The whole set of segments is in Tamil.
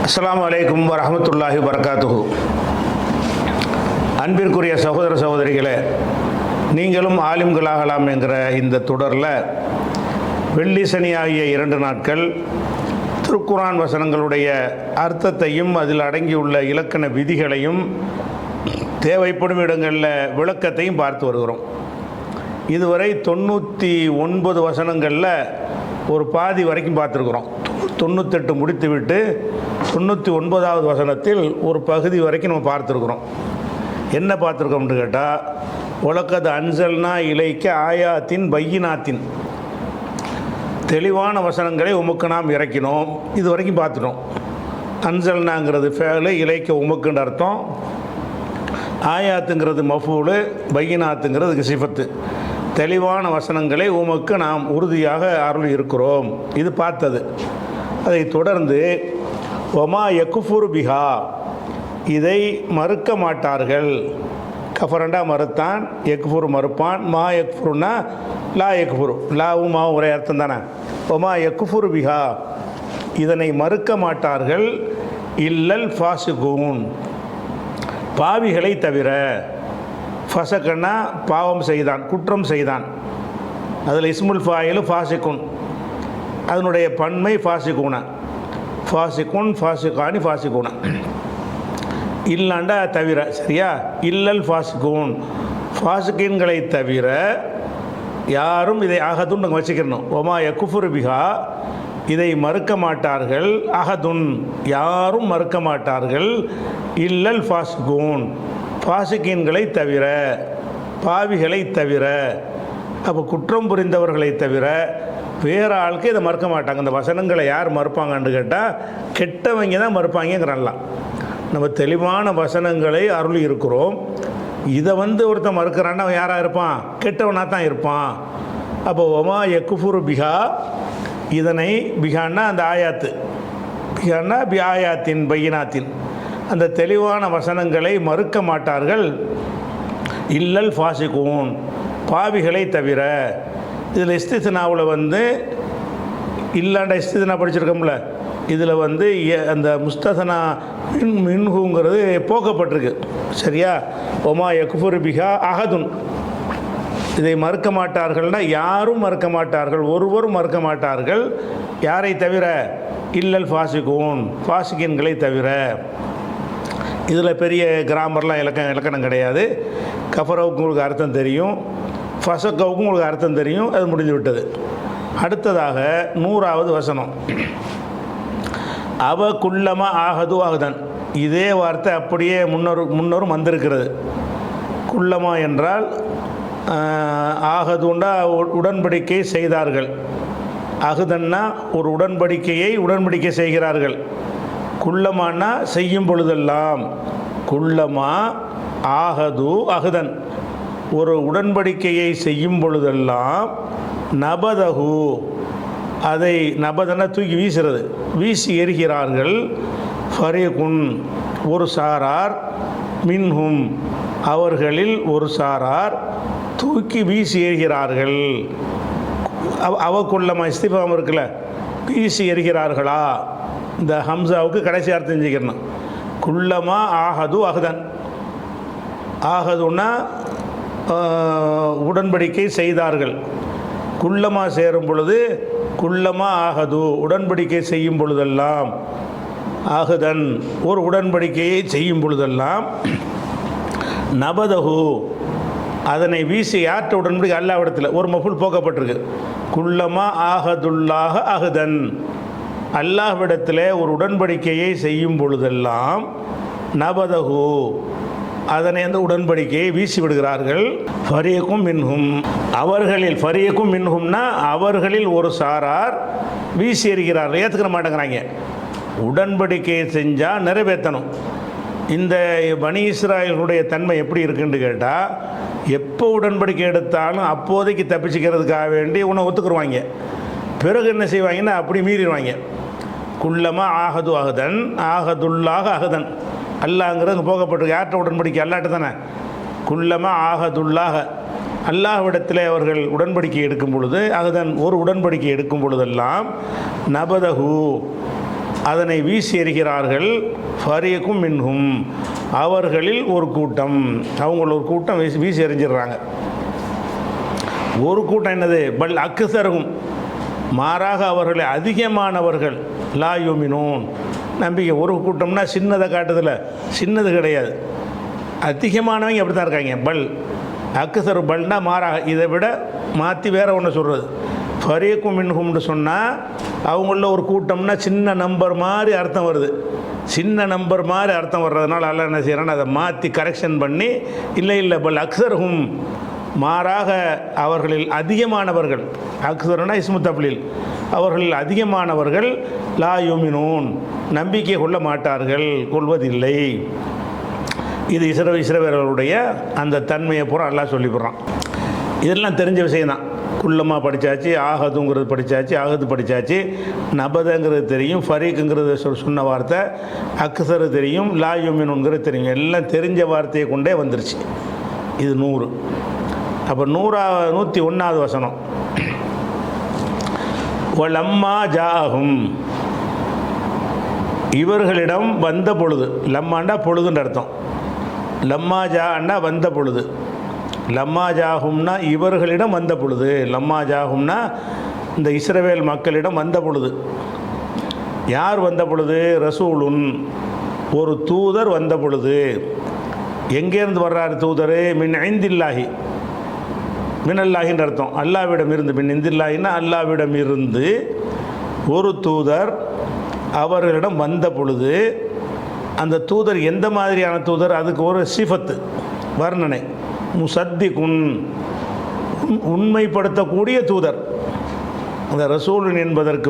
அஸ்ஸலாமு அலைக்கும் வரஹ்மத்துல்லாஹி வபரகாத்துஹு. அன்பிற்குரிய சகோதர சகோதரிகளே, நீங்களும் ஆலிம்களாகலாம் என்கிற இந்த தொடரில் வெள்ளி சனி ஆகிய 2 நாட்கள் திருக்குர்ஆன் வசனங்களுடைய அர்த்தத்தையும் அதில் அடங்கியுள்ள இலக்கண விதிகளையும் தேவைப்படும் இடங்களில் விளக்கத்தையும் பார்த்து வருகிறோம். இதுவரை 99 வசனங்களில் ஒரு பாதி வரைக்கும் பார்த்துருக்குறோம். 98 முடித்துவிட்டு 99வது வசனத்தில் ஒரு பகுதி வரைக்கும் நம்ம பார்த்துருக்குறோம். என்ன பார்த்துருக்கோம்னு கேட்டால், உலகது அன்சல்னா இலைக்க ஆயாத்தின் பையினாத்தின், தெளிவான வசனங்களை உமக்கு நாம் இறக்கினோம். இது வரைக்கும் பார்த்துட்டோம். அன்சல்னாங்கிறது ஃபேலு, இலைக்க உமக்குன்ற அர்த்தம். ஆயாத்துங்கிறது மஃபூலு, பையினாத்துங்கிறது சிஃபத்து. தெளிவான வசனங்களை உமக்கு நாம் உறுதியாக அருள் இருக்கிறோம். இது பார்த்தது. அதை தொடர்ந்து ஒமா யக்குஃபுரு பிஹா, இதை மறுக்க மாட்டார்கள். கஃபரண்டா மறுத்தான், யக்ஃபுரு மறுப்பான். மா யக்ஃபுருன்னா லா யக்ஃபுரு, லாவும் மாவும் ஒரே அர்த்தம் தானே. ஒமா யக்குஃபுரு பிஹா, இதனை மறுக்க மாட்டார்கள். இல்லல் ஃபாசிகூன், பாவிகளை தவிர. ஃபசகன்னா பாவம் செய்தான், குற்றம் செய்தான். அதில் இஸ்முல் ஃபாயிலு ஃபாசிகுன், அதனுடைய பன்மை ஃபாசிகூன. ஃபாசிகுன், ஃபாசிகானி, ஃபாசிகூன. இல்லாண்டா தவிர, சரியா? இல்லல் ஃபாசிகூன், ஃபாசிகீன்களை தவிர யாரும் இதை அகதுன்னு வச்சுக்கணும். ஒமா யக்குஃபுரு பிஹா, இதை மறுக்க மாட்டார்கள். அகதுன், யாரும் மறுக்க மாட்டார்கள். இல்லல் ஃபாசிகூன், ஃபாசிகீன்களை தவிர, பாவிகளை தவிர. அப்போ குற்றம் புரிந்தவர்களை தவிர வேறு ஆளுக்கு இதை மறுக்க மாட்டாங்க. இந்த வசனங்களை யார் மறுப்பாங்கன்னு கேட்டால், கெட்டவங்க தான் மறுப்பாங்கிறான்லாம். நம்ம தெளிவான வசனங்களை அருள் இருக்கிறோம். இதை ஒருத்தன் மறுக்கிறான்னா அவன் யாராக இருப்பான்? கெட்டவனாக தான் இருப்பான். அப்போ ஒமா யக்குஃபுரு பிஹா, இதனை பிஹான்னா அந்த ஆயாத்து, பிஹான்னா பி ஆயாத்தின் பையினாத்தின், அந்த தெளிவான வசனங்களை மறுக்க மாட்டார்கள். இல்லல் ஃபாசிகூன், பாவிகளை தவிர. இதில் இஸ்தித்னாவில் இல்லாண்ட இஸ்தித்னா படிச்சிருக்கோம்ல, இதில் அந்த முஸ்தசனா மின்ஹுங்கிறது போக்கப்பட்டிருக்கு, சரியா? ஒமா யக்ஃபுரு பிஹா அஹதுன், இதை மறுக்க மாட்டார்கள்னா யாரும் மறுக்க மாட்டார்கள், ஒருவரும் மறுக்க மாட்டார்கள். யாரை தவிர? இல்லல் ஃபாசிகூன், ஃபாசிகீன்களை தவிர. இதில் பெரிய கிராமர்லாம் இலக்கணம் கிடையாது. கஃபரவுக்கு உங்களுக்கு அர்த்தம் தெரியும், ஃபசக்கவுக்கும் உங்களுக்கு அர்த்தம் தெரியும். அது முடிஞ்சு விட்டது. அடுத்ததாக 100வது வசனம். அவ குல்லமா ஆகது ஆகுதன், இதே வார்த்தை அப்படியே முன்னோரும் வந்திருக்கிறது. குல்லமா என்றால் ஆகதுண்டா உடன்படிக்கை செய்தார்கள். அகுதன்னா ஒரு உடன்படிக்கை செய்கிறார்கள். குல்லமானா செய்யும் பொழுதெல்லாம். குல்லமா ஆகது அகுதன், ஒரு உடன்படிக்கையை செய்யும் பொழுதெல்லாம். நபதகு, அதை நபதன தூக்கி வீசுறது, வீசி எறிகிறார்கள். ஃபரீகுன், ஒரு சாரார். மின்ஹும், அவர்களில் ஒரு சாரார் தூக்கி வீசி எறிகிறார்கள். அவக்குள்ளமா இஸ்திஃபாம் இருக்குல்ல, வீசி எறிகிறார்களா, இந்த ஹம்சாவுக்கு கடைசி அர்த்தம் செஞ்சுக்கணும். குல்லமா ஆகது அகுதன். ஆகதுன்னா உடன்படிக்கை செய்தார்கள். குல்லமா சேரும் பொழுது குல்லமா ஆகது, உடன்படிக்கை செய்யும் பொழுதெல்லாம். ஆகுதன், ஒரு உடன்படிக்கையை செய்யும் பொழுதெல்லாம். நபதகு, அதனை வீசி யாற்ற உடன்படிக்கை அல்லாஹ்விடத்தில் ஒரு மஃபூல் போக்கப்பட்டிருக்கு. குல்லமா ஆகதுல்லாக அகுதன், அல்லாஹ்விடத்தில் ஒரு உடன்படிக்கையை செய்யும் பொழுதெல்லாம். நபதகு, அதனை அந்த உடன்படிக்கையை வீசி விடுகிறார்கள். ஃபரீக்கும் மின்ஹும், அவர்களில். ஃபரீக்கும் மின்ஹும்னா அவர்களில் ஒரு சாரார் வீசி எறிகிறார்கள், ஏற்றுக்கிற மாட்டேங்கிறாங்க. உடன்படிக்கையை செஞ்சால் நிறைவேற்றணும். இந்த பனி இஸ்ராயலுடைய தன்மை எப்படி இருக்குன்னு கேட்டால், எப்போ உடன்படிக்கை எடுத்தாலும் அப்போதைக்கு தப்பிச்சுக்கிறதுக்காக வேண்டி உன்னை ஒத்துக்குருவாங்க. பிறகு என்ன செய்வாங்கன்னா அப்படி மீறிடுவாங்க. குல்லமா ஆகது அகுதன், ஆகதுல்லாக அகுதன். அல்லாங்கிறது போகப்பட்டிருக்கு. யார்கிட்ட உடன்படிக்கை? அல்லாட்ட தானே. குல்லமா ஆகதுல்லாக, அல்லாஹ்விடத்தில் அவர்கள் உடன்படிக்கை எடுக்கும் பொழுது, அகுதன் ஒரு உடன்படிக்கை எடுக்கும் பொழுதெல்லாம். நபதகு, அதனை வீசி எறிகிறார்கள். ஃபரீக்கும் மின்ஹும், அவர்களில் ஒரு கூட்டம், அவங்கள ஒரு கூட்டம் வீசி எறிஞ்சிடுறாங்க. ஒரு கூட்டம் என்னது? பல் அக்ஸருகும், மாறாக அவர்களை அதிகமானவர்கள் லா யுமினூன், நம்பிக்கை. ஒரு கூட்டம்னா சின்னதை காட்டுதில்ல, சின்னது கிடையாது, அதிகமானவங்க அப்படி தான் இருக்காங்க. பல் அக்ஸரு, பல்னா மாறாக, இதை விட மாற்றி வேற ஒன்று சொல்கிறது. ஃபரீக்கும் மின்ஹும்னு சொன்னால் அவங்கள ஒரு கூட்டம்னா சின்ன நம்பர் மாதிரி அர்த்தம் வருது. சின்ன நம்பர் மாதிரி அர்த்தம் வர்றதுனால அல்ல என்ன செய்கிறான்னு அதை மாற்றி கரெக்ஷன் பண்ணி, இல்லை பல் அக்ஸர்ஹும், மாறாக அவர்களில் அதிகமானவர்கள், அக்ஸர்னா இஸ்மு தப்லீல், அவர்களில் அதிகமானவர்கள் லா யுமினூன், நம்பிக்கை கொள்ள மாட்டார்கள், கொள்வதில்லை. இது இஸ்ரவேலர்களுடைய அந்த தன்மையை பூரா அல்லாஹ் சொல்லிவிடுறான். இதெல்லாம் தெரிஞ்ச விஷயந்தான். குள்ளமாக படித்தாச்சு, ஆகதுங்கிறது படித்தாச்சு, ஆகது படித்தாச்சு, நபதங்கிறது தெரியும், ஃபரீக்குங்கிறது சொன்ன வார்த்தை, அக்ஸரு தெரியும், லா யுமினூன்கிறது தெரியும். எல்லாம் தெரிஞ்ச வார்த்தையை கொண்டே வந்துருச்சு. இது 100. அப்போ 101வது வசனம், வலம்மா ஜாஹும், இவர்களிடம் வந்த பொழுது, லம்மாண்டா பொழுதுன்ற அர்த்தம், லம்மா ஜான்னா வந்த பொழுது, லம்மா ஜாஹும்னா இவர்களிடம் வந்த பொழுது, லம்மா ஜாஹும்னா இந்த இஸ்ரவேல் மக்களிடம் வந்த பொழுது. யார் வந்த பொழுது? ரசூலுன், ஒரு தூதர் வந்த பொழுது. எங்கேருந்து வர்றார் தூதர்? மின் ஐந்தில்லாஹி, மினல்லாஹின்ற அர்த்தம், அல்லாவிடம் இருந்து. மின் இந்தில்லாஹின்னா அல்லாவிடம் இருந்து ஒரு தூதர் அவர்களிடம் வந்த பொழுது. அந்த தூதர் எந்த மாதிரியான தூதர்? அதுக்கு ஒரு சிஃபத்து, வர்ணனை. முசத்திகுன், உண்மைப்படுத்தக்கூடிய தூதர். அந்த ரசூலுன் என்பதற்கு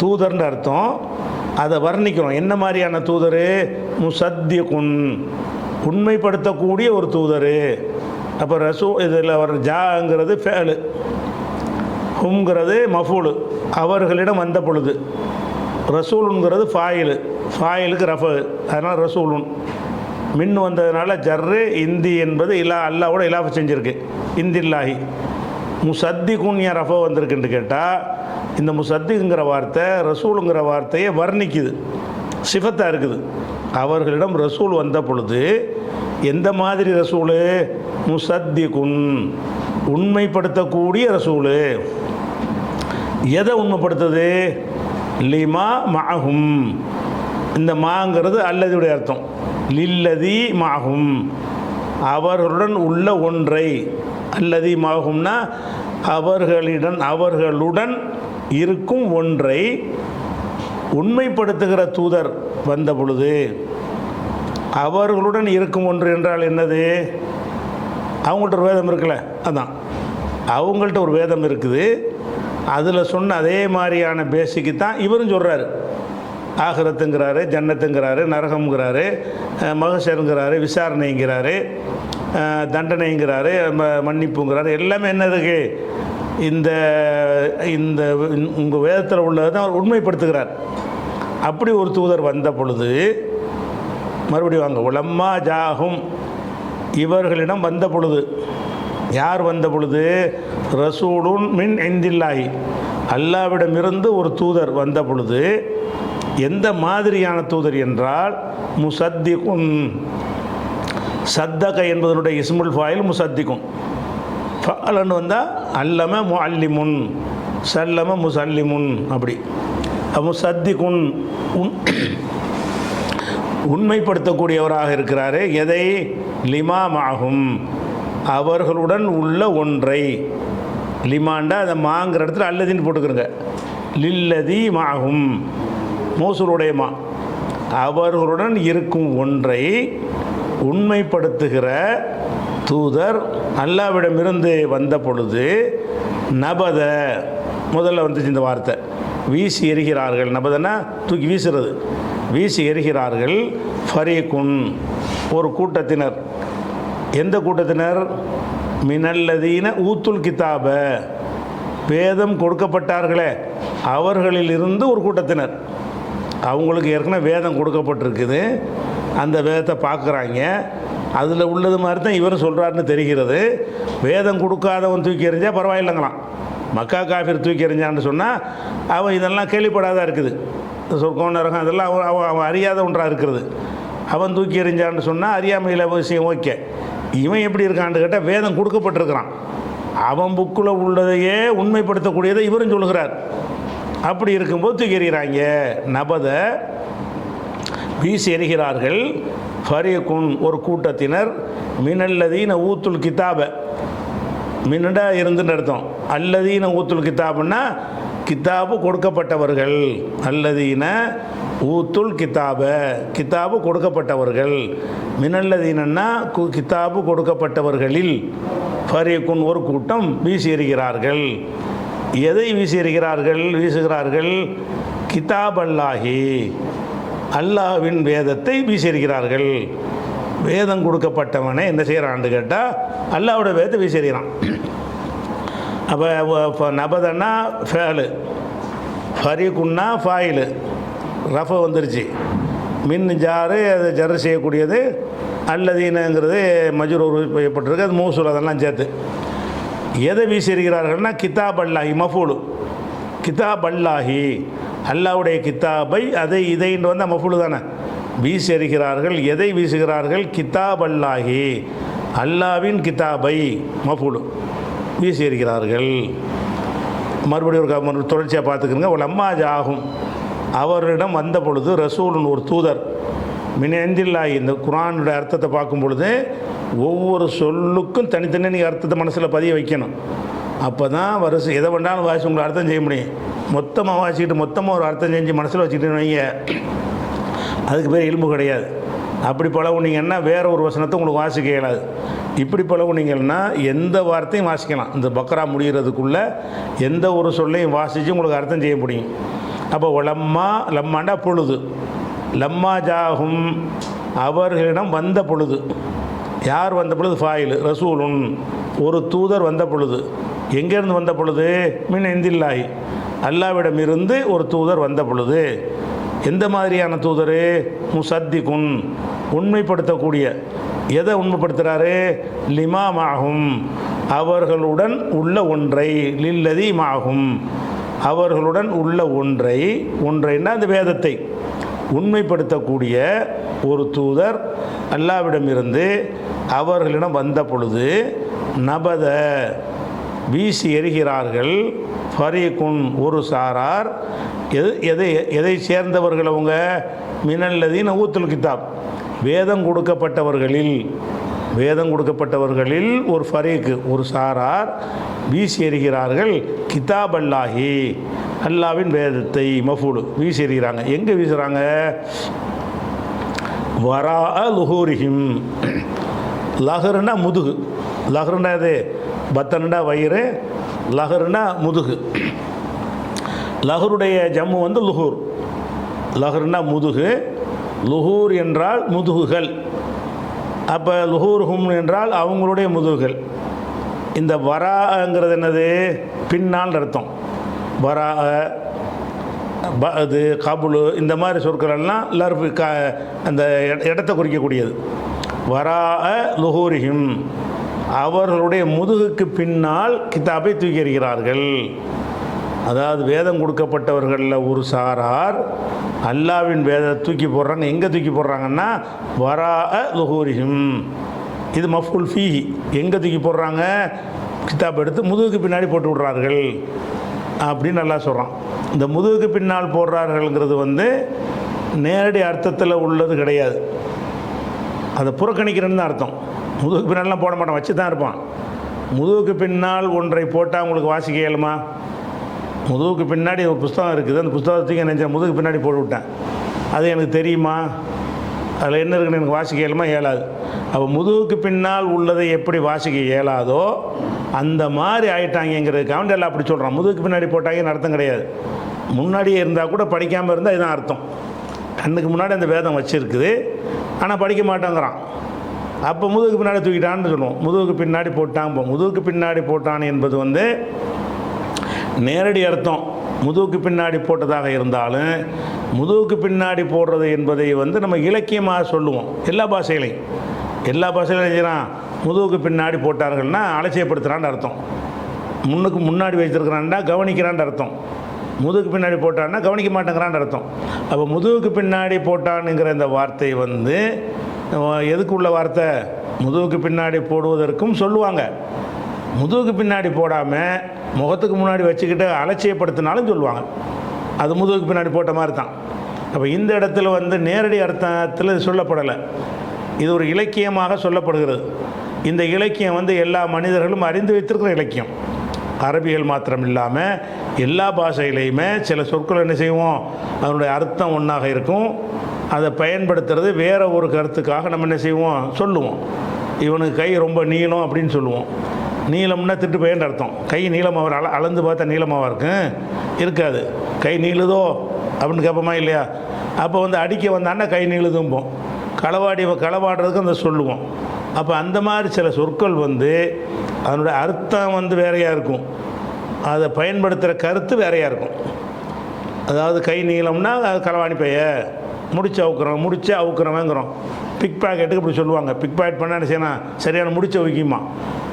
தூதர்ன்ற அர்த்தம். அதை வர்ணிக்கிறோம். என்ன மாதிரியான தூதர்? முசத்திகுன், உண்மைப்படுத்தக்கூடிய ஒரு தூதர். அப்போ இதில் அவர் ஜாங்கிறது ஃபேலு, ஹும்ங்கிறது மஃபூலு, அவர்களிடம் வந்த பொழுது. ரசூலுங்கிறது ஃபாயிலுக்கு ரஃபு, அதனால் ரசூலுன். மின் வந்ததுனால ஜர்ரு, இந்தி என்பது அல்லாவோட இலாஃபு செஞ்சுருக்கு, இந்தில்லாஹி. முசத்திகுன் ஏன் ரஃபோ வந்திருக்குன்னு கேட்டால், இந்த முசத்திக்குங்கிற வார்த்தை ரசூலுங்கிற வார்த்தையை வர்ணிக்குது, சிஃபத்தாக இருக்குது. அவர்களிடம் ரசூல் வந்த பொழுது எந்த மாதிரி ரசூலு? முசத்திகுன், உண்மைப்படுத்தக்கூடிய ரசூலு. எதை உண்மைப்படுத்துது? லிமா மஅஹும், இந்த மாங்கிறது அல்லதியுடைய அர்த்தம். லில்லதி மஅஹும், அவர்களுடன் உள்ள ஒன்றை. அல்லதி மஅஹும்னா அவர்களுடன் இருக்கும் ஒன்றை உண்மைப்படுத்துகிற தூதர் வந்த பொழுது. அவர்களுடன் இருக்கும் ஒன்று என்றால் என்னது? அவங்கள்ட்ட ஒரு வேதம் இருக்குல்ல, அதான் அவங்கள்ட்ட ஒரு வேதம் இருக்குது. அதில் சொன்ன அதே மாதிரியான பேசிக்கு தான் இவரும் சொல்கிறாரு. ஆகிரத்துங்கிறாரு, ஜன்னத்துங்கிறாரு, நரகம்ங்கிறாரு, மகசருங்கிறாரு, விசாரணைங்கிறாரு, தண்டனைங்கிறாரு, மன்னிப்புங்கிறாரு. எல்லாமே என்னதுக்கு? இந்த இந்த உங்கள் வேதத்தில் உள்ளதை தான் அவர் உண்மைப்படுத்துகிறார். அப்படி ஒரு தூதர் வந்த பொழுது, மறுபடியும் வாங்க, உலம்மா ஜாஹும், இவர்களிடம் வந்த பொழுது. யார் வந்த பொழுது? ரசூலுன் மின் இந்தில்லாஹி, அல்லாவிடமிருந்து ஒரு தூதர் வந்த பொழுது. எந்த மாதிரியான தூதர் என்றால் முசத்திகுன், சத்தக என்பதனுடைய இஸ்முல் ஃபாயில் முசத்திகுன். ஃபஅலன்னு வந்தால் அல்லம முஅல்லிமுன், சல்லம முசல்லிமுன். அப்படி முசத்திகுன், உண்மைப்படுத்தக்கூடியவராக இருக்கிறாரு. எதை? லிமா மஅஹும், அவர்களுடன் உள்ள ஒன்றை. லிமாண்டா அந்த மாங்கிற இடத்துல அல்லதின்னு போட்டுக்கிறங்க. லில்லதி மஅஹும், மோசூலுடைய மா, அவர்களுடன் இருக்கும் ஒன்றை உண்மைப்படுத்துகிற தூதர் அல்லாவிடமிருந்து வந்த பொழுது. நபத, முதல்ல வந்துச்சு இந்த வார்த்தை, வீசி எறிகிறார்கள். நபதனா தூக்கி வீசுறது, வீசி எறிகிறார்கள். ஃபரீக்குன், ஒரு கூட்டத்தினர். எந்த கூட்டத்தினர்? மினல்லதீன ஊத்துல் கிதாப, வேதம் கொடுக்கப்பட்டார்களே அவர்களிலிருந்து ஒரு கூட்டத்தினர். அவங்களுக்கு ஏற்கனவே வேதம் கொடுக்கப்பட்டிருக்குது, அந்த வேதத்தை பார்க்குறாங்க, அதில் உள்ளது மாதிரி தான் இவரும் சொல்கிறாருன்னு தெரிகிறது. வேதம் கொடுக்காதவன் தூக்கி எறிஞ்சால் பரவாயில்லைங்களாம். மக்கா காஃபிர் தூக்கி எறிஞ்சான்னு சொன்னால் அவன் இதெல்லாம் கேள்விப்படாதான் இருக்குது. சொர்க்கம் நரகம் அதெல்லாம் அவன் அறியாத ஒன்றாக இருக்கிறது. அவன் தூக்கி எறிஞ்சான்னு சொன்னால் அறியாமையில் விஷயம் ஓகே. இவன் எப்படி இருக்கான்னு கேட்டால் வேதம் கொடுக்கப்பட்டிருக்கிறான், அவன் புக்கில் உள்ளதையே உண்மைப்படுத்தக்கூடியதை இவரும் சொல்கிறார். அப்படி இருக்கும்போது தூக்கி எறிகிறாங்க. நபத வீசி எறிகிறார்கள். ஃபரீகுன் ஒரு கூட்டத்தினர், மினல்லதீன ஊத்துல் கிதாப, மின்னடா இருந்துன்னு அர்த்தம். அல்லதீன ஊத்துல் கிதாபுன்னா கிதாபு கொடுக்கப்பட்டவர்கள். அல்லதீன ஊத்துல் கிதாப, கிதாபு கொடுக்கப்பட்டவர்கள். மினல்லதீனன்னா கிதாபு கொடுக்கப்பட்டவர்களில் ஃபரீகுன் ஒரு கூட்டம் வீசி எறிகிறார்கள். எதை வீசி எறிகிறார்கள்? வீசுகிறார்கள் கிதாப் அல்லாஹி, அல்லாஹ்வின் வேதத்தை வீசி எறிகிறார்கள். வேதம் கொடுக்கப்பட்டவனை என்ன செய்கிறான்னு கேட்டால் அல்லாஹ்வோட வேதத்தை வீசி எறிகிறான். அப்போ நபதன்னா ஃபேலு, ஃபரீகுன்னா ஃபாயிலு, ரஃப வந்துருச்சு. மின் ஜாரு அது ஜர் செய்யக்கூடியது, அல்லதீனங்கிறது மஜ்ரூர் செய்யப்பட்டிருக்கு, அது மூசூல் அதெல்லாம் சேர்த்து. எதை வீசி எறிகிறார்கள்னா கிதாப் அல்லாஹி மஃபூலு, கிதாப் அல்லாஹி அல்லாஹ்வுடைய கிதாபை, அதை இதைன்னு வந்தால் மஃபூலு தானே. வீசி எறிகிறார்கள். எதை வீசுகிறார்கள்? கிதாப் அல்லாஹி அல்லாவின் கிதாபை மஃபூலு வீசி எறிகிறார்கள். மறுபடியும் ஒரு தொடர்ச்சியாக பார்த்துக்கிறங்க. ஒரு அம்மா ஜாகும் அவரிடம் வந்த பொழுது ரசூலுன் ஒரு தூதர், மினெந்தில்லாஹி இந்த குர்ஆனுடைய அர்த்தத்தை பார்க்கும் பொழுது ஒவ்வொரு சொல்லுக்கும் தனித்தனி நீங்கள் அர்த்தத்தை மனசில் பதிய வைக்கணும். அப்போ தான் வருஷம் எதை வேண்டாலும் வாசி உங்களை அர்த்தம் செய்ய முடியும். மொத்தமாக வாசிக்கிட்டு மொத்தமாக ஒரு அர்த்தம் செஞ்சு மனசில் வச்சுக்கிட்டு வைங்க, அதுக்கு பேர் இல்மு கிடையாது. அப்படி பழகுனீங்கன்னா வேறு ஒரு வசனத்தை உங்களுக்கு வாசிக்க இயலாது. இப்படி பழகுனீங்கன்னா எந்த வார்த்தையும் வாசிக்கலாம். இந்த பக்ரா முடிகிறதுக்குள்ளே எந்த ஒரு சொல்லையும் வாசித்து உங்களுக்கு அர்த்தம் செய்ய முடியும். அப்போ லம்மா, லம்மாண்டா பொழுது, லம்மா ஜாகும் அவர்களிடம் வந்த பொழுது. யார் வந்த பொழுது? ஃபாயில் ரசூலுன் ஒரு தூதர் வந்த பொழுது. எங்கேருந்து வந்த பொழுது? மின் இந்தில்லாஹி அல்லாவிடம் இருந்து ஒரு தூதர் வந்த பொழுது. எந்த மாதிரியான தூதர்? முசத்திகுன் உண்மைப்படுத்தக்கூடிய. எதை உண்மைப்படுத்துகிறாரு? லிமா மாகும் அவர்களுடன் உள்ள ஒன்றை, லில்லதி மாகும் அவர்களுடன் உள்ள ஒன்றை, ஒன்றைன்னா அந்த வேதத்தை உண்மைப்படுத்தக்கூடிய ஒரு தூதர் அல்லாவிடமிருந்து அவர்களிடம் வந்த பொழுது நபத வீசி எறிகிறார்கள். ஃபரீகுன் ஒரு சாரார். எதை சேர்ந்தவர்கள் அவங்க? மினல்லதீன ஊத்துல் கிதாப் வேதம் கொடுக்கப்பட்டவர்களில், வேதம் கொடுக்கப்பட்டவர்களில் ஒரு ஃபரீக்கு ஒரு சாரார் வீசி எறிகிறார்கள். கிதாப் அல்லாஹி அல்லாவின் வேதத்தை மஃபூலு வீசி எறிகிறாங்க. எங்கே வீசுகிறாங்க? வரா லுஹூரிஹிம். லஹருன்னா முதுகு, லஹருன்னா இது பத்தனுண்டா வயிறு, லஹருன்னா முதுகு. லஹருடைய ஜம்மு வந்து லுஹூர், லஹருன்னா முதுகு, லுஹூர் என்றால் முதுகுகள். அப்போ லுஹூர்ஹும் என்றால் அவங்களுடைய முதுகுகள். இந்த வராங்கிறது என்னது? பின்னால் அர்த்தம். வரா இது கபுலு இந்த மாதிரி சொற்களெல்லாம் லர்ஃபு அந்த இடத்தை குறிக்கக்கூடியது. வரா லுஹூரிஹிம் அவர்களுடைய முதுகுக்கு பின்னால் கிதாபை தூக்கி எறிகிறார்கள். அதாவது வேதம் கொடுக்கப்பட்டவர்களில் ஒரு சாரார் அல்லாவின் வேதத்தை தூக்கி போடுறாங்க. எங்கே தூக்கி போடுறாங்கன்னா வரா லுஹூரிஹிம். இது மஃபூல் ஃபீஹி. எங்கே தூக்கி போடுறாங்க? கிதாப் எடுத்து முதுகுக்கு பின்னாடி போட்டு விடுறார்கள் அப்படின்னு நல்லா சொல்கிறான். இந்த முதுகுக்கு பின்னால் போடுறார்கள்ங்கிறது வந்து நேரடி அர்த்தத்தில் உள்ளது கிடையாது. அதை புறக்கணிக்கிறேன்னு தான் அர்த்தம். முதுகுக்கு பின்னாலாம் போட மாட்டான், வச்சு தான் இருப்பான். முதுகுக்கு பின்னால் ஒன்றை போட்டால் உங்களுக்கு வாசிக்க இயலுமா? முதுகுக்கு பின்னாடி ஒரு புஸ்தகம் இருக்குது, அந்த புஸ்தகத்துக்கு என்ன முதுகுக்கு பின்னாடி போட்டு விட்டேன், அது எனக்கு தெரியுமா? அதில் என்ன இருக்குன்னு எனக்கு வாசிக்க இயலுமா? இயலாது. அப்போ முதுகுக்கு பின்னால் உள்ளதை எப்படி வாசிக்க இயலாதோ அந்த மாதிரி ஆகிட்டாங்கிறதுக்காக எல்லாம் அப்படி சொல்கிறான். முதுகுக்கு பின்னாடி போட்டாங்கன்னு அர்த்தம் கிடையாது. முன்னாடியே இருந்தால் கூட படிக்காமல் இருந்தால் இதுதான் அர்த்தம். கண்ணுக்கு முன்னாடி அந்த வேதம் வச்சுருக்குது, ஆனால் படிக்க மாட்டேங்கிறான். அப்போ முதுகுக்கு பின்னாடி தூக்கிட்டான்னு சொல்லுவோம். முதுகுக்கு பின்னாடி போட்டான். முதுகுக்கு பின்னாடி போட்டான் என்பது வந்து நேரடி அர்த்தம். முதுகுக்கு பின்னாடி போட்டதாக இருந்தாலும் முதுகுக்கு பின்னாடி போடுறது என்பதை வந்து நம்ம இலக்கியமாக சொல்லுவோம். எல்லா பாஷைகளையும் செய்கிறான். முதுகுக்கு பின்னாடி போட்டார்கள்னா அலட்சியப்படுத்துகிறான்னு அர்த்தம். முன்னுக்கு முன்னாடி வச்சுருக்கிறான்டா கவனிக்கிறான்னு அர்த்தம். முதுகுக்கு பின்னாடி போட்டான்னா கவனிக்க மாட்டேங்கிறான்னு அர்த்தம். அப்போ முதுகுக்கு பின்னாடி போட்டானுங்கிற இந்த வார்த்தை வந்து எதுக்கு உள்ள வார்த்தை? முதுகுக்கு பின்னாடி போடுவதற்கும் சொல்லுவாங்க. முதுகுக்கு பின்னாடி போடாமல் முகத்துக்கு முன்னாடி வச்சுக்கிட்டு அலட்சியப்படுத்தினாலும் சொல்லுவாங்க. அது முதுகுக்கு பின்னாடி போட்ட மாதிரி தான். அப்போ இந்த இடத்துல வந்து நேரடி அர்த்தத்தில் சொல்லப்படலை. இது ஒரு இலக்கியமாக சொல்லப்படுகிறது. இந்த இலக்கியம் வந்து எல்லா மனிதர்களும் அறிந்து வைத்திருக்கிற இலக்கியம். அரபிகள் மாத்திரம் இல்லாமல் எல்லா பாஷையிலையுமே சில சொற்கள் என்ன செய்வோம், அதனுடைய அர்த்தம் ஒன்றாக இருக்கும். அதை பயன்படுத்துறது வேறு ஒரு கருத்துக்காக நம்ம என்ன செய்வோம், சொல்லுவோம். இவனுக்கு கை ரொம்ப நீளம் அப்படின்னு சொல்லுவோம். நீளம்னா திட்டு பையன் அர்த்தம். கை நீளமாக அளந்து பார்த்தா நீளமாக இருக்காது. கை நீளுதோ அப்படின்னு கேட்போமா இல்லையா? அப்போ வந்து அடிக்க வந்தான்னா கை நீளுதும்போம். களவாடுறதுக்கு அந்த சொல்லுவோம். அப்போ அந்த மாதிரி சில சொற்கள் வந்து அதனுடைய அர்த்தம் வந்து வேறையாக இருக்கும், அதை பயன்படுத்துகிற கருத்து வேறையாக இருக்கும். அதாவது கை நீளம்னா அது களவாணி பைய முடிச்சு அவுக்குறவங்கிறோம். பிக் பாக்கெட்டுக்கு இப்படி சொல்லுவாங்க. பிக் பாக்கெட் பண்ணால் என்ன செய்யணும், சரியான முடிச்சு வைக்குமா.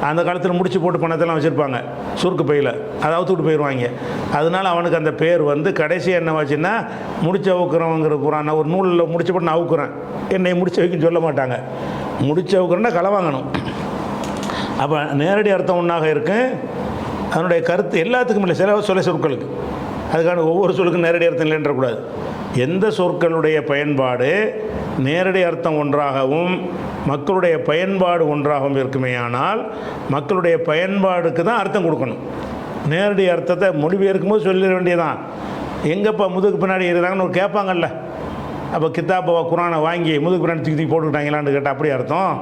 அந்த காலத்தில் முடிச்சு போட்டு பணத்தெல்லாம் வச்சுருப்பாங்க சுருக்கு பையில், அதை அவுத்துக்கிட்டு போயிடுவாங்க. அதனால் அவனுக்கு அந்த பேர் வந்து கடைசி என்ன வச்சுன்னா முடிச்சு அவுக்குறவங்கிற புறான். ஒரு நூலில் முடிச்சு போட்டு நான் அவுக்குறேன், என்னை முடிச்சு வைக்கன்னு சொல்ல மாட்டாங்க. முடிச்சு அவுக்குறேன்னா களை வாங்கணும். அப்போ நேரடி அர்த்தம் ஒன்றாக இருக்கு, அதனுடைய கருத்து எல்லாத்துக்கும் இல்லை. சில சொற்களுக்கு அதுக்கான ஒவ்வொரு சொல்லுக்கும் நேரடி அர்த்தம் இல்லைன்றக்கூடாது. எந்த சொற்களுடைய பயன்பாடு நேரடி அர்த்தம் ஒன்றாகவும் மக்களுடைய பயன்பாடு ஒன்றாகவும் இருக்குமேயானால் மக்களுடைய பயன்பாடுக்கு தான் அர்த்தம் கொடுக்கணும். நேரடி அர்த்தத்தை மொழிபெயர்க்கும் போது சொல்லிட வேண்டியதான். எங்கப்பா முதுகு பின்னாடி இருக்கிறாங்கன்னு ஒரு கேட்பாங்கல்ல. அப்போ கித்தாப்பா குரானை வாங்கி முதுகு பின்னாடி தூக்கி போட்டுக்கிட்டாங்களான்னு கேட்டால் அப்படி அர்த்தம்.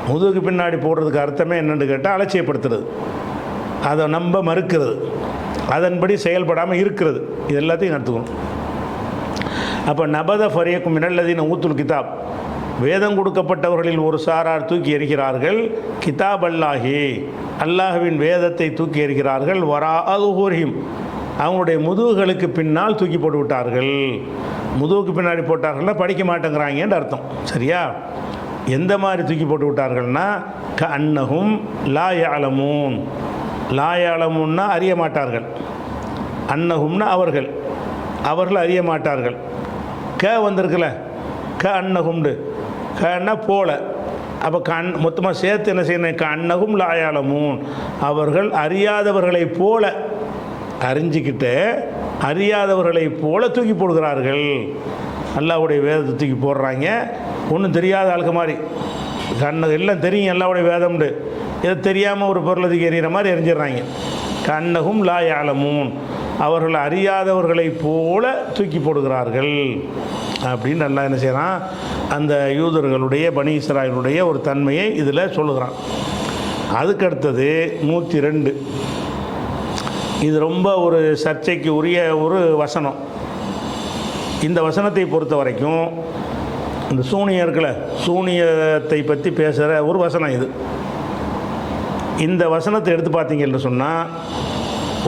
முதுகுக்கு பின்னாடி போடுறதுக்கு அர்த்தமே என்னென்னு கேட்டால் அலட்சியப்படுத்துறது, அதை நம்ப மறுக்கிறது, அதன்படி செயல்படாமல் இருக்கிறது. இது எல்லாத்தையும் நடத்துக்கணும். அப்போ நபத ஃபரியக்கும் மினல்லதீன ஊத்துல் கிதாப், வேதம் கொடுக்கப்பட்டவர்களில் ஒரு சாரார் தூக்கி எறிகிறார்கள். கிதாப் அல்லாஹி, அல்லாஹ்வின் வேதத்தை தூக்கி எறிகிறார்கள். வரா அதுஹூரிஹிம், அவங்களுடைய முதுகுகளுக்கு பின்னால் தூக்கி போட்டு விட்டார்கள். முதுகுக்கு பின்னாடி போட்டார்கள்னா படிக்க மாட்டேங்கிறாங்கன்னு அர்த்தம். சரியா? எந்த மாதிரி தூக்கி போட்டு விட்டார்கள்னா க அன்னஹும் லா யஅலமூன். லா யஅலமூன்னா அறிய மாட்டார்கள், அன்னஹும்னா அவர்கள் அறிய மாட்டார்கள். க வந்திருக்குல்ல, க அன்னஹும்ண்டு, கன்னா போல. அப்போ மொத்தமாக சேர்த்து என்ன செய்யணும், க அன்னஹும் லா யஅலமூன், அவர்கள் அறியாதவர்களை போல, அறிஞ்சிக்கிட்டு அறியாதவர்களை போல தூக்கி போடுகிறார்கள். அல்லாஹ்வுடைய வேதத்தை தூக்கி போடுறாங்க. ஒன்றும் தெரியாத ஆளுக்கு மாதிரி, கண்ணு எல்லாம் தெரியும் அல்லாஹ்வுடைய வேதம்ண்டு, இதை தெரியாமல் ஒரு பொருளை தூக்கி எறிகிற மாதிரி எரிஞ்சிடுறாங்க. கண்ணகும் லா யஅலமூன், அவர்கள் அறியாதவர்களை போல தூக்கி போடுகிறார்கள் அப்படின்னு நல்லா என்ன செய்கிறான், அந்த யூதர்களுடைய பனி இஸ்ராயலுடைய ஒரு தன்மையை இதில் சொல்லுகிறான். அதுக்கடுத்தது 102. இது ரொம்ப ஒரு சர்ச்சைக்கு உரிய ஒரு வசனம். இந்த வசனத்தை பொறுத்த வரைக்கும் இந்த சூனியத்தை பற்றி பேசுகிற ஒரு வசனம் இது. இந்த வசனத்தை எடுத்து பார்த்தீங்கன்னு சொன்னால்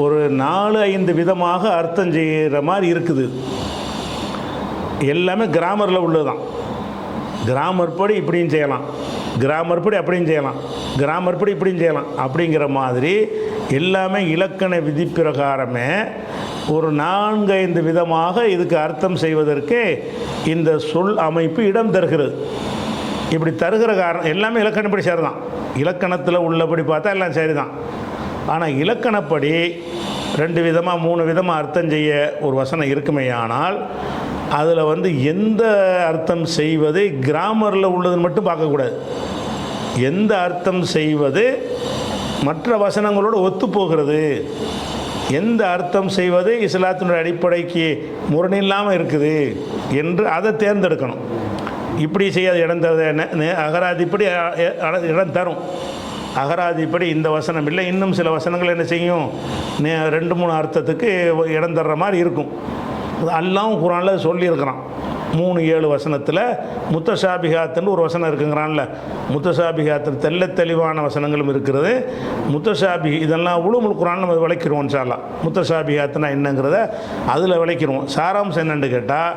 ஒரு 4-5 விதமாக அர்த்தம் செய்கிற மாதிரி இருக்குது. எல்லாமே கிராமரில் உள்ளது தான். கிராமர் படி இப்படியும் செய்யலாம், கிராமர் படி அப்படியும் செய்யலாம், கிராமர் படி இப்படியும் செய்யலாம் அப்படிங்கிற மாதிரி எல்லாமே இலக்கண விதி பிரகாரமே ஒரு 4-5 விதமாக இதுக்கு அர்த்தம் செய்வதற்கு இந்த சொல் அமைப்பு இடம் தருகிறது. இப்படி தருகிற காரணம் எல்லாமே இலக்கணப்படி சரிதான். இலக்கணத்தில் உள்ளபடி பார்த்தா எல்லாம் சரிதான். ஆனால் இலக்கணப்படி 2 விதமாக 3 விதமாக அர்த்தம் செய்ய ஒரு வசனம் இருக்குமே. ஆனால் அதில் வந்து எந்த அர்த்தம் செய்வது கிராமரில் உள்ளதுன்னு மட்டும் பார்க்கக்கூடாது. எந்த அர்த்தம் செய்வது மற்ற வசனங்களோடு ஒத்துப்போகிறது, எந்த அர்த்தம் செய்வது இஸ்லாத்தினுடைய அடிப்படைக்கு முரணில்லாமல் இருக்குது என்று அதை தேர்ந்தெடுக்கணும். இப்படி செய்யாத இடம் தர அகராதிப்படி இடம் தரும். அகராதிப்படி இந்த வசனம் இல்லை, இன்னும் சில வசனங்கள் என்ன செய்யும், 2-3 அர்த்தத்துக்கு இடம் தர்ற மாதிரி இருக்கும். அல்லாஹ் குர்ஆனில் சொல்லியிருக்கிறான். 3-7 வசனத்தில் முத்தஷாபிகாத்துன்னு ஒரு வசனம் இருக்குங்கிறான்ல. முத்தஷாபிகாத்தில் தெளிவான வசனங்களும் இருக்கிறது. இதெல்லாம் உலூமுல் குர்ஆன் நம்ம விளக்கிடுவோம் இன்ஷா அல்லாஹ். முத்தஷாபிகாத்துனா என்னங்கிறத அதில் விளக்கிடுவோம். சாராம்சம் என்னென்னு கேட்டால்,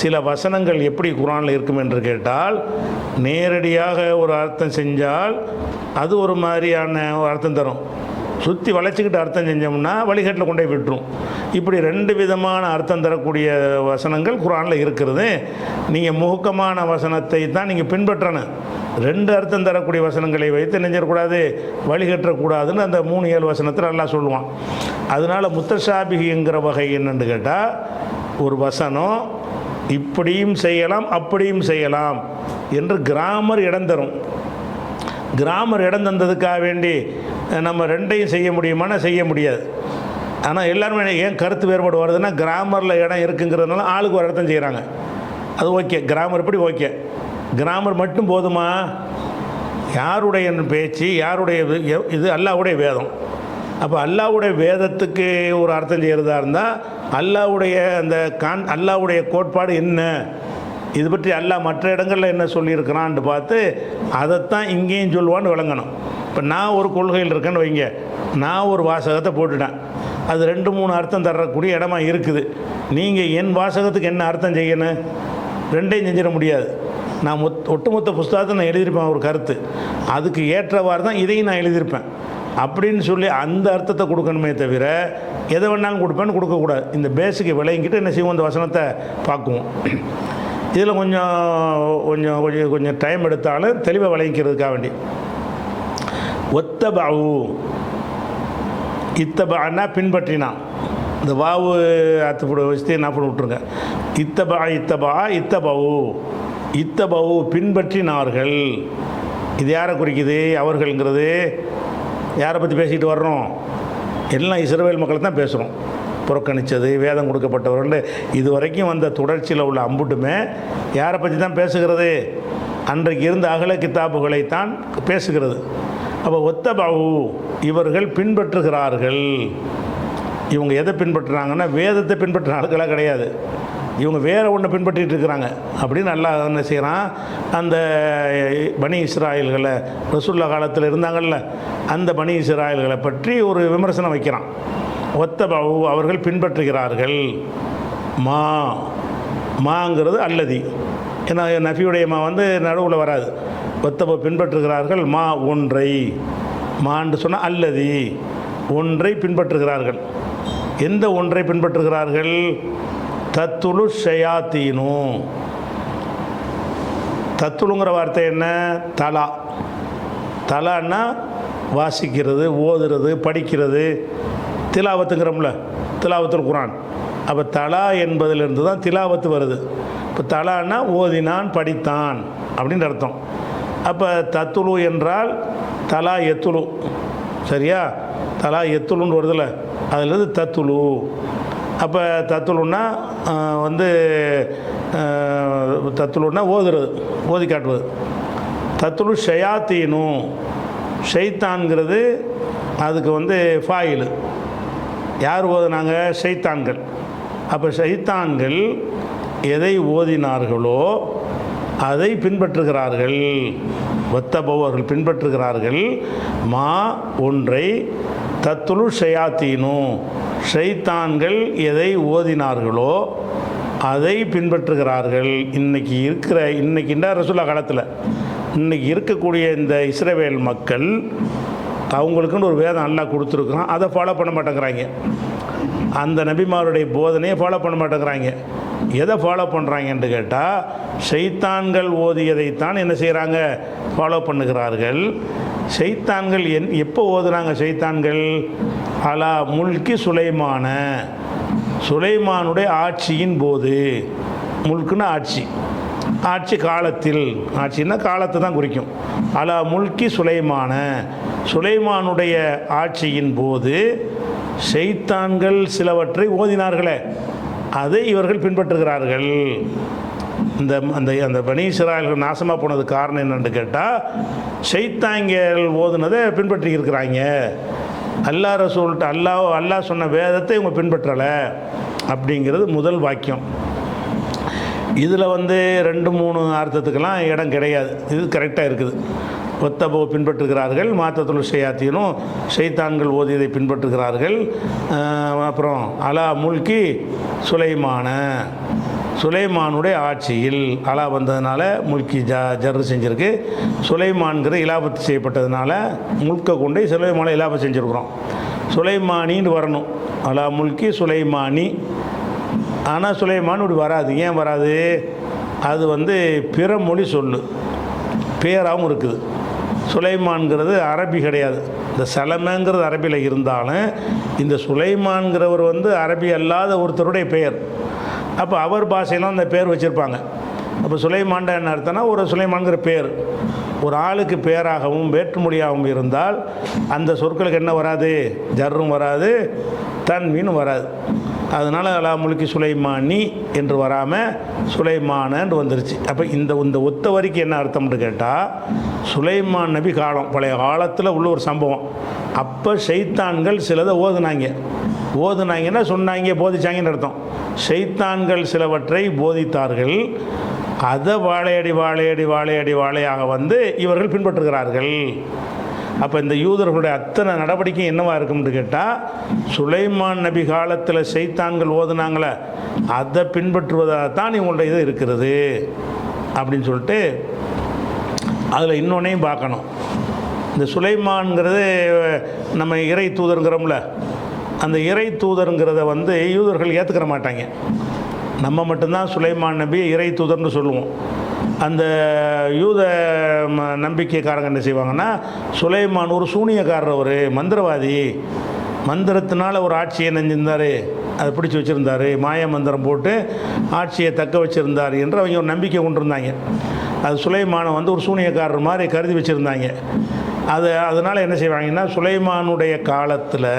சில வசனங்கள் எப்படி குர்ஆனில் இருக்கும் என்று கேட்டால், நேரடியாக ஒரு அர்த்தம் செஞ்சால் அது ஒரு மாதிரியான ஒரு அர்த்தம் தரும். சுற்றி வளைச்சிக்கிட்டு அர்த்தம் செஞ்சோம்னா வழிகாட்டில் கொண்டு போய் விட்டுரும். இப்படி 2 விதமான அர்த்தம் தரக்கூடிய வசனங்கள் குர்ஆனில் இருக்கிறது. நீங்கள் முகக்கமான வசனத்தை தான் நீங்கள் பின்பற்றணும். 2 அர்த்தம் தரக்கூடிய வசனங்களை வைத்து நெஞ்சிடக்கூடாது, வழிகட்டக்கூடாதுன்னு அந்த 3-7 வசனத்தில் அல்லாஹ் சொல்லுவான். அதனால் முத்தஷாபிகிங்கிற வகை என்னன்னு கேட்டால், ஒரு வசனம் இப்படியும் செய்யலாம் அப்படியும் செய்யலாம் என்று கிராமர் இடம் தரும். கிராமர் இடம் தந்ததுக்காக வேண்டி நம்ம 2ஐயும் செய்ய முடியுமானா செய்ய முடியாது. ஆனால் எல்லாருமே ஏன் கருத்து வேறுபாடு வருதுன்னா, கிராமரில் இடம் இருக்குங்கிறதுனால ஆளுக்கு ஒரு அர்த்தம் செய்கிறாங்க. அது ஓகே, கிராமர் எப்படி ஓகே, கிராமர் மட்டும் போதுமா? யாருடைய பேச்சு, யாருடைய இது அல்லாஹ்வுடைய வேதம். அப்போ அல்லாஹ்வுடைய வேதத்துக்கு ஒரு அர்த்தம் செய்கிறதா இருந்தால் அல்லாஹ்வுடைய அந்த அல்லாஹ்வுடைய கோட்பாடு என்ன, இது பற்றி அல்லாஹ் மற்ற இடங்களில் என்ன சொல்லியிருக்கிறான்னு பார்த்து அதைத்தான் இங்கேயும் சொல்லுவான்னு விளங்கணும். இப்போ நான் ஒரு கொள்கையில் இருக்கேன்னு வைங்க, நான் ஒரு வாசகத்தை போட்டுட்டேன், அது 2-3 அர்த்தம் தரக்கூடிய இடமா இருக்குது. நீங்கள் என் வாசகத்துக்கு என்ன அர்த்தம் செய்யணும்? 2ஐயும் செஞ்சிட முடியாது. நான் ஒட்டுமொத்த புஸ்தகத்தை நான் எழுதியிருப்பேன் ஒரு கருத்து, அதுக்கு ஏற்றவாறு தான் இதையும் நான் எழுதியிருப்பேன் அப்படின்னு சொல்லி அந்த அர்த்தத்தை கொடுக்கணுமே தவிர எதை வேணாலும் கொடுப்பேன்னு கொடுக்கக்கூடாது. இந்த பேஸுக்கு விளங்கிக்கிட்டு என்ன செய்வோம், இந்த வசனத்தை பார்க்குவோம். இதில் கொஞ்சம் கொஞ்சம் கொஞ்சம் கொஞ்சம் டைம் எடுத்தாலும் தெளிவாக விளங்கிக்கிறதுக்காக வேண்டி ஒத்தபாவு, இத்தபான்னா பின்பற்றினான். இந்த வாவு அத்துப்பட வச்சு நான் பண்ணி விட்ருங்க. இத்தபாவு இத்தபாவு பின்பற்றினார்கள். இது யாரை குறிக்குது? அவர்கள்ங்கிறது யாரை பற்றி பேசிக்கிட்டு வர்றோம்? எல்லாம் இஸ்ரவேல் மக்களை தான் பேசுகிறோம். புறக்கணித்தது, வேதம் கொடுக்கப்பட்டவர்கள், இது வரைக்கும் வந்த தொடர்ச்சியில் உள்ள அம்புட்டுமே யாரை பற்றி தான் பேசுகிறது? அன்றைக்கு இருந்த அகல கித்தாபுகளைத்தான் பேசுகிறது. அப்போ ஒத்தபாவு இவர்கள் பின்பற்றுகிறார்கள். இவங்க எதை பின்பற்றுறாங்கன்னா வேதத்தை பின்பற்றுற ஆட்களாக கிடையாது, இவங்க வேறு ஒன்று பின்பற்றிட்டு இருக்கிறாங்க அப்படின்னு அல்லாஹ் என்ன செய்கிறான், அந்த பனி இஸ்ராயல்களை ரசூலுல்லாஹ் காலத்தில் இருந்தாங்கள்ல, அந்த பனி இஸ்ராயல்களை பற்றி ஒரு விமர்சனம் வைக்கிறான். ஒத்தபாவு அவர்கள் பின்பற்றுகிறார்கள். மாங்கிறது அல்லதி, ஏன்னா நஃபியுடைய மா நடுவில் வராது. ஒத்தபாவு பின்பற்றுகிறார்கள் ஒன்றை, மான்னு சொன்னால் அல்லதி ஒன்றை பின்பற்றுகிறார்கள். எந்த ஒன்றை பின்பற்றுகிறார்கள்? தத்துலு ஷயாத்தீனு. தத்துலுங்கிற வார்த்தை என்ன? தலான்னா வாசிக்கிறது, ஓதுறது, படிக்கிறது. திலாவத்துங்கிறோம்ல, திலாவத்துல் குர்ஆன். அப்போ தலா என்பதிலிருந்து தான் திலாவத்து வருது. இப்போ தலான்னா ஓதினான், படித்தான் அப்படின்னு அர்த்தம். அப்போ தத்துலு என்றால் தலா எத்துலு, சரியா? தலா எத்துலுன்னு வருதுல்ல, அதிலிருந்து தத்துலு. அப்போ தத்துலுன்னா தத்துலுன்னா ஓதுறது, ஓதி காட்டுவது. தத்துலு ஷயாத்தீனு, ஷைத்தான்கிறது அதுக்கு ஃபாயிலு. யார் ஓதுனாங்க? ஷைத்தான்கள். அப்போ ஷைத்தான்கள் எதை ஓதினார்களோ அதை பின்பற்றுகிறார்கள். ஒத்தபவர்கள் பின்பற்றுகிறார்கள் ஒன்றை. தத்துலு ஷயாத்தீனு, ஷைத்தான்கள் எதை ஓதினார்களோ அதை பின்பற்றுகிறார்கள். இன்னைக்குண்டா ரசூலுல்லாஹ் காலத்தில் இன்றைக்கி இருக்கக்கூடிய இந்த இஸ்ரவேல் மக்கள், அவங்களுக்குன்னு ஒரு வேதம் அல்லாஹ் கொடுத்துருக்குறான், அதை ஃபாலோ பண்ண மாட்டேங்கிறாங்க. அந்த நபிமாருடைய போதனையை ஃபாலோ பண்ண மாட்டேங்கிறாங்க. எதை ஃபாலோ பண்ணுறாங்கன்னு கேட்டால், ஷைத்தான்கள் ஓதியதைத்தான் என்ன செய்கிறாங்க? ஃபாலோ பண்ணுகிறார்கள். ஷைத்தான்கள் எப்போ ஓதுனாங்க? ஷைத்தான்கள் அலா முல்கி சுலைமான, சுலைமானுடைய ஆட்சியின் போது. முல்குன்னா ஆட்சி, ஆட்சி காலத்தில், ஆட்சின்னா காலத்தை தான் குறிக்கும். அலா முல்கி சுலைமான, சுலைமானுடைய ஆட்சியின் போது ஷைத்தான்கள் சிலவற்றை ஓதினார்களே, அதை இவர்கள் பின்பற்றுகிறார்கள். அந்த பனி இஸ்ராயல்கள் நாசமாக போனது காரணம் என்னென்னு கேட்டால், ஷைத்தான்கள் ஓதுனதை பின்பற்றி இருக்கிறாங்க. அல்லாஹ் ரசூல்கிட்ட அல்லாஹ் சொன்ன வேதத்தை இவங்க பின்பற்றலை அப்படிங்கிறது முதல் வாக்கியம். இதில் 2-3 அர்த்தத்துக்கெல்லாம் இடம் கிடையாது. இது கரெக்டாக இருக்குது. ஒத்தபோ பின்பற்றுகிறார்கள், மாத்தத்துல் ஷயாத்தீனும் ஷைத்தான்கள் ஓதியதை பின்பற்றுகிறார்கள். அப்புறம் அலா முல்கி சுலைமான, சுலைமானுடைய ஆட்சியில் அலா வந்ததுனால முல்கி ஜர்ரு செஞ்சுருக்கு. சுலைமான்கிற இலாபத்து செய்யப்பட்டதுனால முல்கை கொண்டு சுலைமானை இலாபம் செஞ்சுருக்குறோம். சுலைமானின்னு வரணும், அலா முல்கி சுலைமானி. ஆனால் சுலைமான் இப்படி வராது. ஏன் வராது? அது பிற மொழி சொல்லு, பேராகவும் இருக்குது. சுலைமான்கிறது அரபி கிடையாது. இந்த சலமங்கிறது அரபியில் இருந்தாலும் இந்த சுலைமான்கிறவர் அரபி அல்லாத ஒருத்தருடைய பெயர். அப்போ அவர் பாஷையெல்லாம் அந்த பேர் வச்சுருப்பாங்க. அப்போ சுலைமான்டா என்ன அர்த்தம்னா, ஒரு சுலைமான்கிற பேர் ஒரு ஆளுக்கு பேராகவும் வேற்றுமொழியாகவும் இருந்தால் அந்த சொற்களுக்கு என்ன வராது? ஜர்ரும் வராது, தன்வீனும் வராது. அதனால் அலா முல்கி சுலைமானி என்று வராமல் சுலைமானன்று வந்துருச்சு. அப்போ இந்த ஒத்த வரிக்கு என்ன அர்த்தம்னு கேட்டால், சுலைமான் நபி காலம், பழைய காலத்தில் உள்ள ஒரு சம்பவம். அப்போ ஷைத்தான்கள் சிலதை ஓதுனாங்கன்னா சொன்னாங்க, போதிச்சாங்கன்னு அர்த்தம். ஷைத்தான்கள் சிலவற்றை போதித்தார்கள். அதை வாழையாக இவர்கள் பின்பற்றுகிறார்கள். அப்போ இந்த யூதர்களுடைய அத்தனை நடவடிக்கை என்னவா இருக்கும்னு கேட்டால், சுலைமான் நபி காலத்தில் ஷைத்தான்கள் ஓதுனாங்களே அதை பின்பற்றுவதாக தான் இவங்களுடைய இது இருக்கிறது அப்படின்னு சொல்லிட்டு அதில் இன்னொன்னையும் பார்க்கணும். இந்த சுலைமான்ங்கிறது நம்ம இறை தூதருங்கிறோம்ல, அந்த இறை தூதருங்கிறத யூதர்கள் ஏற்றுக்கிற மாட்டாங்க. நம்ம மட்டும்தான் சுலைமான் நபி இறை தூதர்னு சொல்லுவோம். அந்த யூத நம்பிக்கைக்காரங்க என்ன செய்வாங்கன்னா, சுலைமான் ஒரு சூனியக்காரர், ஒரு மந்திரவாதி, மந்திரத்தினால ஒரு ஆட்சியை நெஞ்சிருந்தார், அதை பிடிச்சி வச்சுருந்தார், மாய மந்திரம் போட்டு ஆட்சியை தக்க வச்சுருந்தார் என்று அவங்க ஒரு நம்பிக்கை கொண்டிருந்தாங்க. அது சுலைமானை ஒரு சூனியக்காரர் மாதிரி கருதி வச்சுருந்தாங்க. அதனால் என்ன செய்வாங்கன்னா, சுலைமானுடைய காலத்தில்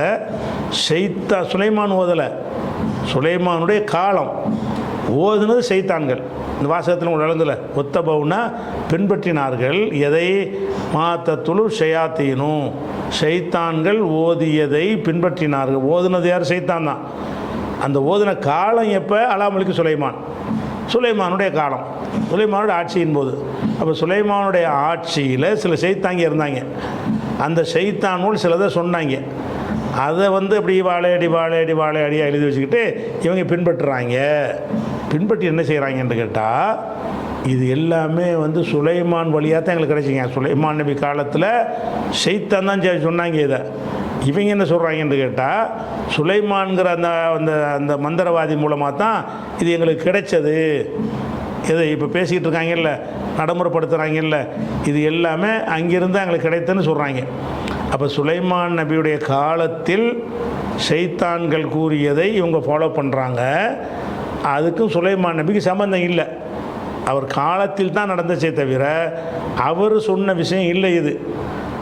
சுலைமான் ஓதலை, சுலைமானுடைய காலம் ஓதுனது ஷைத்தான்கள். இந்த வாசகத்தில் ஒரு விளங்கல, ஒத்தபவுனா பின்பற்றினார்கள். எதை? மாத்தத்துலு ஷயாத்தீனும், ஷைத்தான்கள் ஓதியதை பின்பற்றினார்கள். ஓதுனது யார்? ஷைத்தான் தான். அந்த ஓதுன காலம் எப்போ? அலா முல்கி சுலைமானுடைய காலம், சுலைமானுடைய ஆட்சியின் போது. அப்போ சுலைமானுடைய ஆட்சியில் சில ஷைத்தாங்க இருந்தாங்க. அந்த ஷைத்தான்கள் சிலதை சொன்னாங்க. அதை அப்படி வாழையடியாக எழுதி வச்சுக்கிட்டு இவங்க பின்பற்றுறாங்க. பின்பற்றி என்ன செய்கிறாங்கன்னு கேட்டால், இது எல்லாமே சுலைமான் வழியாக தான் எங்களுக்கு கிடைச்சிங்க. சுலைமான் நபி காலத்தில் ஷைத்தான் தான் சொன்னாங்க. இதை இவங்க என்ன சொல்கிறாங்கன்னு கேட்டால், சுலைமான்கிற அந்த மந்திரவாதி மூலமாக தான் இது எங்களுக்கு கிடைச்சது. இதை இப்போ பேசிக்கிட்டு இருக்காங்கல்ல, நடைமுறைப்படுத்துகிறாங்கல்ல, இது எல்லாமே அங்கிருந்து எங்களுக்கு கிடைத்ததுன்னு சொல்கிறாங்க. அப்போ சுலைமான் நபியுடைய காலத்தில் ஷைத்தான்கள் கூறியதை இவங்க ஃபாலோ பண்ணுறாங்க. அதுக்கும் சுலைமான் நபிக்கு சம்பந்தம் இல்லை. அவர் காலத்தில் தான் நடந்துச்சே தவிர அவர் சொன்ன விஷயம் இல்லை. இது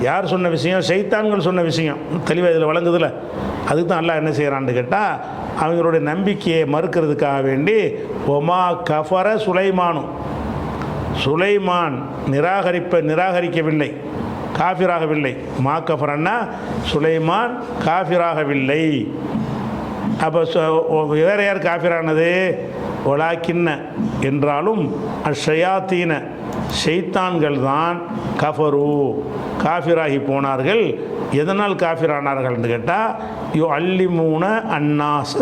யார் சொன்ன விஷயம்? ஷைத்தான்கள் சொன்ன விஷயம். தெளிவாக இதில் வழங்குதில்ல. அதுக்கு தான் அல்லாஹ் என்ன செய்கிறான்னு கேட்டால், அவங்களுடைய நம்பிக்கையை மறுக்கிறதுக்காக வேண்டி ஒமா கஃபர சுலைமான் நிராகரிக்கவில்லை, காஃபிராகவில்லை. மா கஃபரன்னா சுலைமான் காஃபிராகவில்லை. அப்போ வேறு யார் காஃபிரானது? ஒலாக்கின்ன என்றாலும் அஷயாத்தீன, ஷைத்தான்கள் தான் கஃபரு, காஃபிராகி போனார்கள். எதனால் காஃபிரானார்கள்னு கேட்டால், அல்லிமூன அன்னாச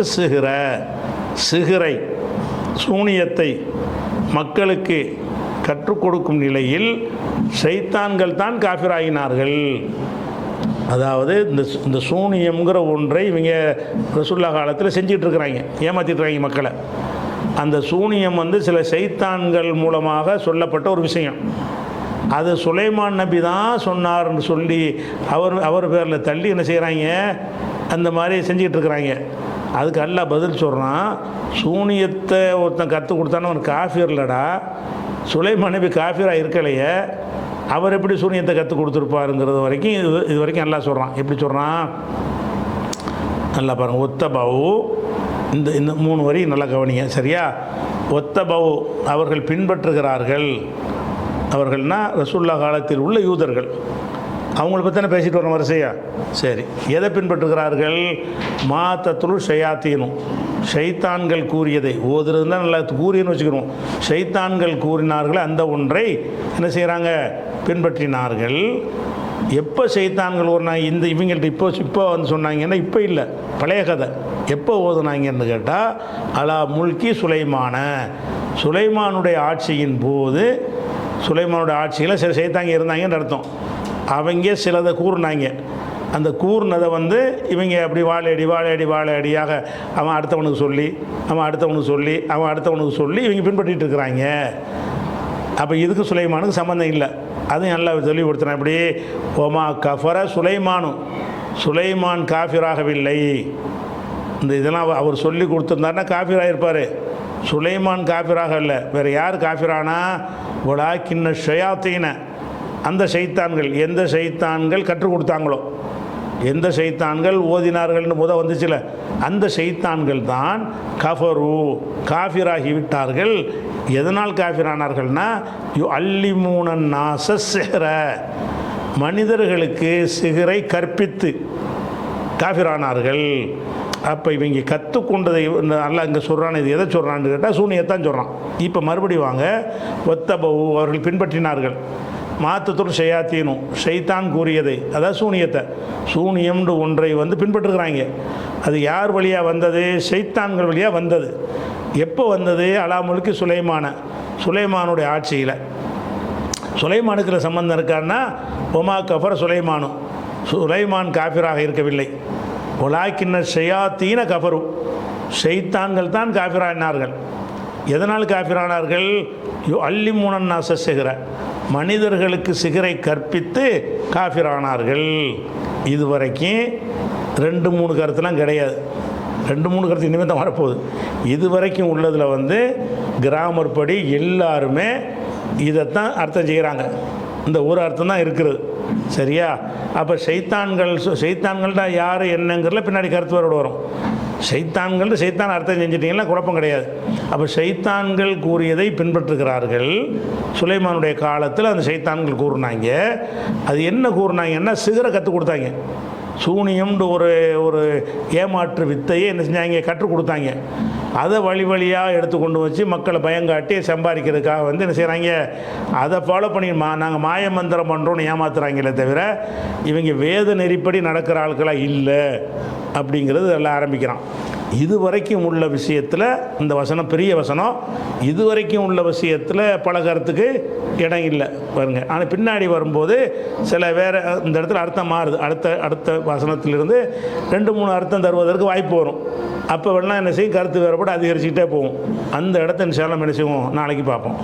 சிஹிரை, சூனியத்தை மக்களுக்கு கற்றுக் கொடுக்கும் நிலையில் ஷைத்தான்கள் தான் காஃபிராகினார்கள். அதாவது இந்த சூனியம்ங்கிற ஒன்றை இவங்க ரசூலுல்லா காலத்தில் செஞ்சிட்டு இருக்கிறாங்க, ஏமாற்றிட்டு இருக்காங்க மக்களை. அந்த சூனியம் சில ஷைத்தான்கள் மூலமாக சொல்லப்பட்ட ஒரு விஷயம். அது சுலைமான் நபி தான் சொன்னார்னு சொல்லி அவர் பேரில் தள்ளி என்ன செய்கிறாங்க, அந்த மாதிரி செஞ்சுக்கிட்டு இருக்கிறாங்க. அதுக்கு அல்லாஹ் பதில் சொல்கிறான், சூனியத்தை ஒருத்தன் கற்றுக் கொடுத்தான்னு அவன் காஃபிர் இல்லடா, சுலைமான் நபி காஃபிராக இருக்கலையே, அவர் எப்படி சூனியத்தை கற்றுக் கொடுத்துருப்பாருங்கிறது வரைக்கும் இது வரைக்கும் அல்லாஹ் சொல்கிறான். எப்படி சொல்கிறான் நல்லா பாருங்கள். ஒத்தபாவு, இந்த 3 வரி நல்லா கவனிங்க, சரியா? ஒத்தபாவு, அவர்கள் பின்பற்றுகிறார்கள். அவர்கள்னால் ரசூலுல்லா காலத்தில் உள்ள யூதர்கள். அவங்கள பற்றி தானே பேசிட்டு வரோம் வரிசையா? சரி, எதை பின்பற்றுகிறார்கள்? மாத்தத்துலு ஷயாத்தீனும், ஷைத்தான்கள் கூறியதை ஓதுறது தான் நல்லா கூறியன்னு வச்சுக்கிறோம். ஷைத்தான்கள் கூறினார்கள், அந்த ஒன்றை என்ன செய்கிறாங்க? பின்பற்றினார்கள். எப்போ ஷைத்தான்கள் ஒரு இவங்கள்ட்ட இப்போ சொன்னாங்கன்னா இப்போ இல்லை, பழைய கதை. எப்போ ஓதுனாங்கன்னு கேட்டால் அலா முல்கி சுலைமானுடைய ஆட்சியின் போது, சுலைமானுடைய ஆட்சியில் சில செய்தாங்க இருந்தாங்கன்னு அர்த்தம். அவங்க சிலதை கூறுனாங்க. அந்த கூர்னதை வந்து இவங்க அப்படி வாழையடியாக அவன் அடுத்தவனுக்கு சொல்லி இவங்க பின்பற்றிட்டு இருக்கிறாங்க. அப்போ இதுக்கு சுலைமானுக்கு சம்மந்தம் இல்லை. அதையும் நல்லா தெளிவுபடுத்தினா இப்படி ஒமா கஃபர சுலைமான் காஃபிராகவில்லை. இந்த இதெல்லாம் அவர் சொல்லி கொடுத்துருந்தாருன்னா காஃபிராக இருப்பார். சுலைமான் காஃபிராக இல்லை. வேறு யார் காஃபிரானா வலாக்கின்ன ஷயாத்தீன, அந்த ஷைத்தான்கள், எந்த ஷைத்தான்கள் கற்றுக் கொடுத்தாங்களோ, எந்த ஷைத்தான்கள் ஓதினார்கள்னு வந்துச்சுல, அந்த ஷைத்தான்கள் தான் காஃபிராகி விட்டார்கள். எதனால் காஃபிரானார்கள்னா யுஅல்லிமூனன் நாஸ சிஹ்ர, மனிதர்களுக்கு சிஹ்ரை கற்பித்து காஃபிரானார்கள். அப்போ இவங்க கற்றுக்கொண்டதை நல்லா இங்கே சொல்கிறான். இது எதை சொல்கிறான்னு கேட்டால் சூனியத்தான் சொல்கிறான். இப்போ மறுபடி வாங்க, ஒத்தபவு, அவர்கள் பின்பற்றினார்கள். மாத்தத்துள் ஷயாத்தீனும், ஷைத்தான் கூறியதை, அதாவது சூனியம்னு ஒன்றை பின்பற்றுகிறாங்க. அது யார் வழியாக வந்தது? ஷைத்தான்கள் வழியாக வந்தது. எப்போ வந்தது? அலா முல்கி சுலைமானுடைய ஆட்சியில். சுலைமானுக்கு சம்பந்தம் இருக்கான்னா ஒமா கஃபர் சுலைமான் காஃபிராக இருக்கவில்லை. ஒலாக்கின்ன ஷயாத்தீன கஃபரு, ஷைத்தான்கள் தான் காஃபிரானார்கள். எதனால் காஃபிரானார்கள்? யுஅல்லிமூனன் நாஸ சிஹ்ர, மனிதர்களுக்கு சிகரை கற்பித்து காஃபிரானார்கள். இதுவரைக்கும் 2-3 கருத்துலாம் கிடையாது. 2-3 கருத்து இனிமேல் தான் வரப்போகுது. இதுவரைக்கும் உள்ளதில் கிராமர் படி எல்லாருமே இதைத்தான் அர்த்தம் செய்கிறாங்க. இந்த ஒரு அர்த்தம் தான் இருக்கிறது. சரியா? அப்போ ஷைத்தான்கள்டா யார் என்னங்கிறதுல பின்னாடி கருத்து வரும். ஷைத்தான் அர்த்தம் செஞ்சிட்டிங்கன்னா குழப்பம் கிடையாது. அப்போ ஷைத்தான்கள் கூறியதை பின்பற்றுகிறார்கள். சுலைமானுடைய காலத்தில் அந்த ஷைத்தான்கள் கூறினாங்க. அது என்ன கூறினாங்கன்னா சிகரை கற்றுக் கொடுத்தாங்க. சூனியம்னு ஒரு ஏமாற்று வித்தையை என்ன செஞ்சாங்க? கற்றுக் கொடுத்தாங்க. அதை வழியாக எடுத்து கொண்டு வச்சு மக்களை பயங்காட்டி சம்பாதிக்கிறதுக்காக என்ன செய்கிறாங்க? அதை ஃபாலோ பண்ணி நாங்கள் மாய மந்திரம் பண்ணுறோன்னு ஏமாத்துறாங்களே தவிர இவங்க வேத நெறிப்படி நடக்கிற ஆட்களாக இல்லை அப்படிங்கிறது எல்லாம் ஆரம்பிக்கிறான். இதுவரைக்கும் உள்ள விஷயத்தில் இந்த வசனம் பெரிய வசனம். இதுவரைக்கும் உள்ள விஷயத்தில் பல கருத்துக்கு இடம் இல்லை பாருங்க. ஆனால் பின்னாடி வரும்போது சில வேறு இந்த இடத்துல அர்த்தம் மாறுது. அடுத்த வசனத்திலிருந்து 2-3 அர்த்தம் தருவதற்கு வாய்ப்பு வரும். அப்போ வேணால் என்ன செய்யும்? கருத்து வேறுபாடு அதிகரிச்சுக்கிட்டே போகும். அந்த இடத்த இன்ஷா அல்லாஹ் என்ன செய்வோம்? நாளைக்கு பார்ப்போம்.